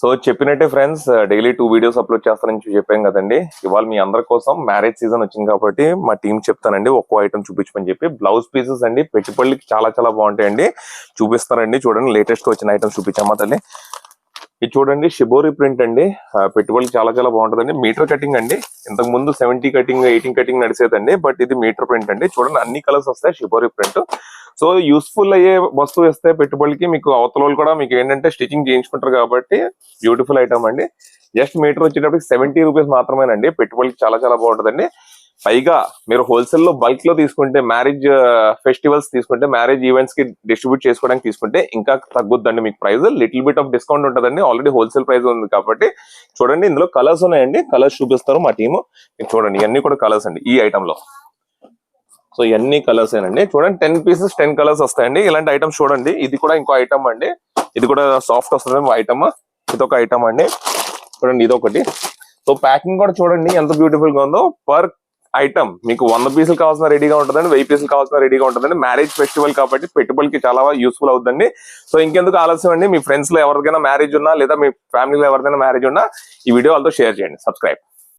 So చెప్పినట్టే friends, daily 2 videos upload చేస్తానని చెప్పాం కదండి. ఇవాళ మీ అందరి కోసం మ్యారేజ్ సీజన్ వచ్చింది కాబట్టి మా టీం చెప్తానండి ఒక్కో ఐటమ్ చూపించమని చెప్పి. బ్లౌజ్ పీసెస్ అండి, పెట్టుబడికి చాలా చాలా బాగుంటాయండి. చూపిస్తానండి. చూడండి, లేటెస్ట్ వచ్చిన ఐటమ్స్ చూపించామా తల్లి. ఇది చూడండి, షిబోరి ప్రింట్ అండి. పెట్టుబడికి చాలా చాలా బాగుంటుందండి. మీటర్ కటింగ్ అండి. ఇంతకు ముందు 70 కటింగ్ 18 కటింగ్ నడిచేదండి, బట్ ఇది మీటర్ ప్రింట్ అండి. చూడండి, అన్ని కలర్స్ వస్తాయి షిబోరి ప్రింట్. సో యూస్ఫుల్ అయ్యే వస్తువు ఇస్తే పెట్టుబడికి మీకు అవతల కూడా మీకు ఏంటంటే స్టిచింగ్ చేయించుకుంటారు కాబట్టి బ్యూటిఫుల్ ఐటమ్ అండి. జస్ట్ మీటర్ వచ్చేటప్పటికి 70 రూపీస్ మాత్రమేనండి. పెట్టుబడికి చాలా చాలా బాగుంటుందండి. పైగా మీరు హోల్సేల్ లో బల్క్ లో తీసుకుంటే, మ్యారేజ్ ఫెస్టివల్స్ తీసుకుంటే, మ్యారేజ్ ఈవెంట్స్ కి డిస్ట్రిబ్యూట్ చేసుకోవడానికి తీసుకుంటే ఇంకా తగ్గుద్దండి మీకు price. Little bit of discount ఉంటుందండి. ఆల్రెడీ హోల్సేల్ ప్రైస్ ఉంది కాబట్టి. చూడండి, ఇందులో కలర్స్ ఉన్నాయండి. కలర్స్ చూపిస్తారు మా టీము. చూడండి, ఇవన్నీ కూడా కలర్స్ అండి ఈ ఐటమ్ లో. సో ఇవన్నీ కలర్స్ ఏనండి. చూడండి, 10 పీసెస్ 10 కలర్స్ వస్తాయండి. ఇలాంటి ఐటమ్స్ చూడండి. ఇది కూడా ఇంకో ఐటమ్ అండి. ఇది కూడా సాఫ్ట్ వస్తుంది ఐటమ్. ఇదొక ఐటమ్ అండి. చూడండి, ఇదొకటి. సో ప్యాకింగ్ కూడా చూడండి ఎంత బ్యూటిఫుల్ గా ఉందో. పర్ ఐటమ్ మీకు 100 పీసులు కావాల్సిన రెడీగా ఉంటుందండి, 1000 పీసులు కావాల్సిన రెడీగా ఉంటుందండి. మ్యారేజ్ ఫెస్టివల్ కాబట్టి పెట్టుబడికి చాలా యూస్ఫుల్ అవుతుందండి. సో ఇంకెందుకు ఆలస్యం అండి, మీ ఫ్రెండ్స్ లో ఎవరికైనా మ్యారేజ్ ఉన్నా లేదా మీ ఫ్యామిలీలో ఎవరికైనా మ్యారేజ్ ఉన్నా ఈ వీడియో వాళ్ళతో షేర్ చేయండి. సబ్స్క్రైబ్.